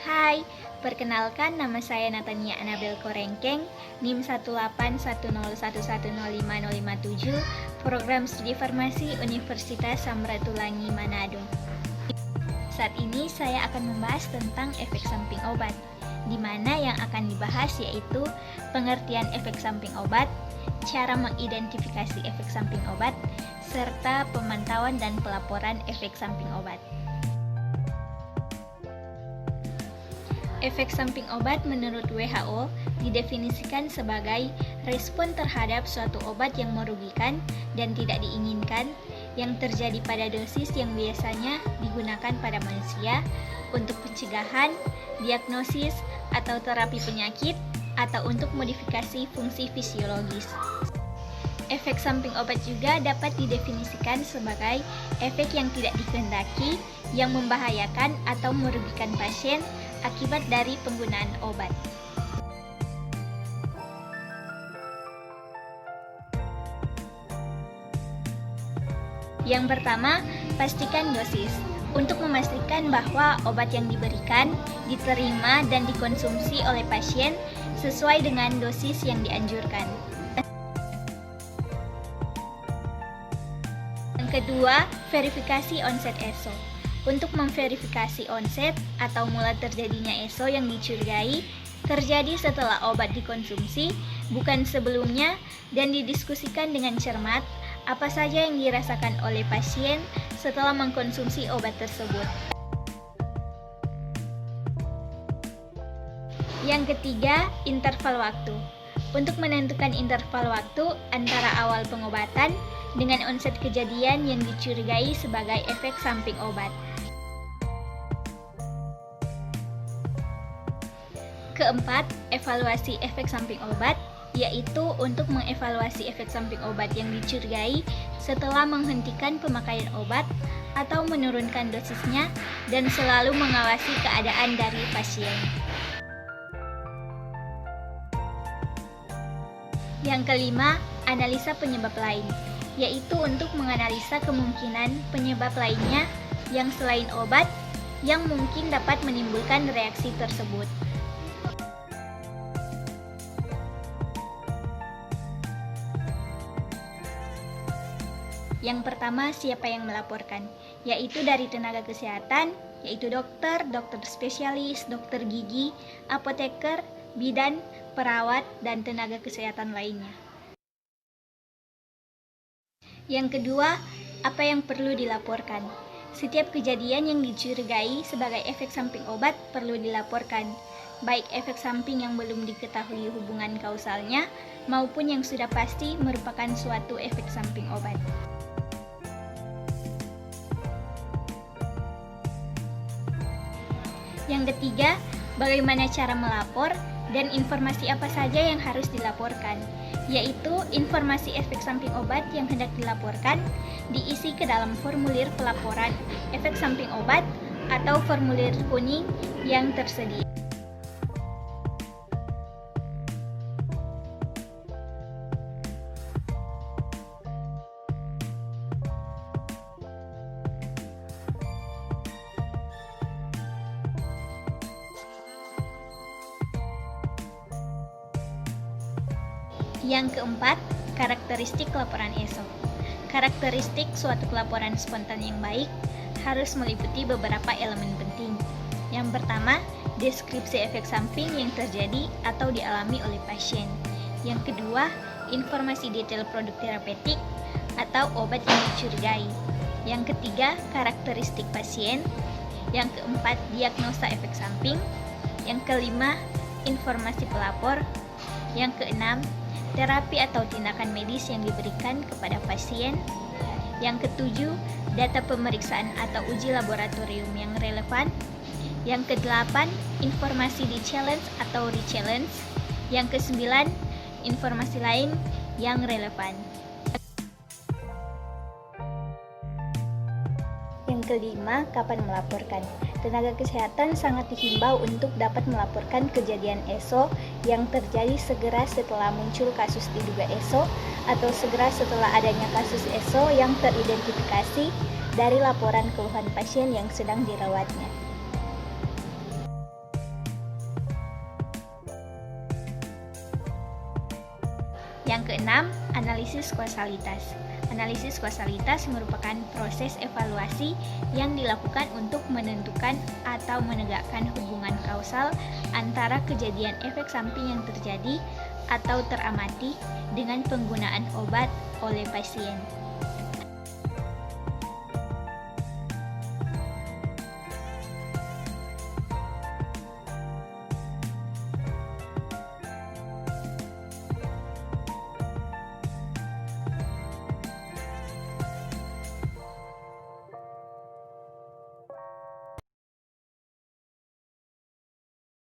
Hai, perkenalkan nama saya Natania Anabel Korengkeng, NIM 18101105057, Program Studi Farmasi Universitas Samratulangi Manado. Saat ini saya akan membahas tentang efek samping obat, di mana yang akan dibahas yaitu pengertian efek samping obat, cara mengidentifikasi efek samping obat, serta pemantauan dan pelaporan efek samping obat. Efek samping obat menurut WHO didefinisikan sebagai respon terhadap suatu obat yang merugikan dan tidak diinginkan yang terjadi pada dosis yang biasanya digunakan pada manusia untuk pencegahan, diagnosis, atau terapi penyakit, atau untuk modifikasi fungsi fisiologis. Efek samping obat juga dapat didefinisikan sebagai efek yang tidak dikehendaki, yang membahayakan atau merugikan pasien akibat dari penggunaan obat. Yang pertama, pastikan dosis. Untuk memastikan bahwa obat yang diberikan, diterima, dan dikonsumsi oleh pasien sesuai dengan dosis yang dianjurkan. Yang kedua, verifikasi onset ESO. Untuk memverifikasi onset atau mula terjadinya ESO yang dicurigai terjadi setelah obat dikonsumsi, bukan sebelumnya, dan didiskusikan dengan cermat apa saja yang dirasakan oleh pasien setelah mengkonsumsi obat tersebut. Yang ketiga, interval waktu. Untuk menentukan interval waktu antara awal pengobatan dengan onset kejadian yang dicurigai sebagai efek samping obat. Keempat, evaluasi efek samping obat, yaitu untuk mengevaluasi efek samping obat yang dicurigai setelah menghentikan pemakaian obat atau menurunkan dosisnya dan selalu mengawasi keadaan dari pasien. Yang kelima, analisa penyebab lain, yaitu untuk menganalisa kemungkinan penyebab lainnya yang selain obat yang mungkin dapat menimbulkan reaksi tersebut. Yang pertama, siapa yang melaporkan, yaitu dari tenaga kesehatan, yaitu dokter, dokter spesialis, dokter gigi, apoteker, bidan, perawat, dan tenaga kesehatan lainnya. Yang kedua, apa yang perlu dilaporkan? Setiap kejadian yang dicurigai sebagai efek samping obat perlu dilaporkan, baik efek samping yang belum diketahui hubungan kausalnya maupun yang sudah pasti merupakan suatu efek samping obat. Yang ketiga, bagaimana cara melapor dan informasi apa saja yang harus dilaporkan, yaitu informasi efek samping obat yang hendak dilaporkan diisi ke dalam formulir pelaporan efek samping obat atau formulir kuning yang tersedia. Yang keempat, karakteristik laporan ESO. Karakteristik suatu pelaporan spontan yang baik harus meliputi beberapa elemen penting. Yang pertama, deskripsi efek samping yang terjadi atau dialami oleh pasien. Yang kedua, informasi detail produk terapeutik atau obat yang dicurigai. Yang ketiga, karakteristik pasien. Yang keempat, diagnosa efek samping. Yang kelima, informasi pelapor. Yang keenam, terapi atau tindakan medis yang diberikan kepada pasien. Yang ketujuh, data pemeriksaan atau uji laboratorium yang relevan. Yang kedelapan, informasi di challenge atau re-challenge. Yang kesembilan, informasi lain yang relevan. Yang kelima, kapan melaporkan? Tenaga kesehatan sangat dihimbau untuk dapat melaporkan kejadian ESO yang terjadi segera setelah muncul kasus diduga ESO atau segera setelah adanya kasus ESO yang teridentifikasi dari laporan keluhan pasien yang sedang dirawatnya. Yang keenam, analisis kausalitas. Analisis kausalitas merupakan proses evaluasi yang dilakukan untuk menentukan atau menegakkan hubungan kausal antara kejadian efek samping yang terjadi atau teramati dengan penggunaan obat oleh pasien.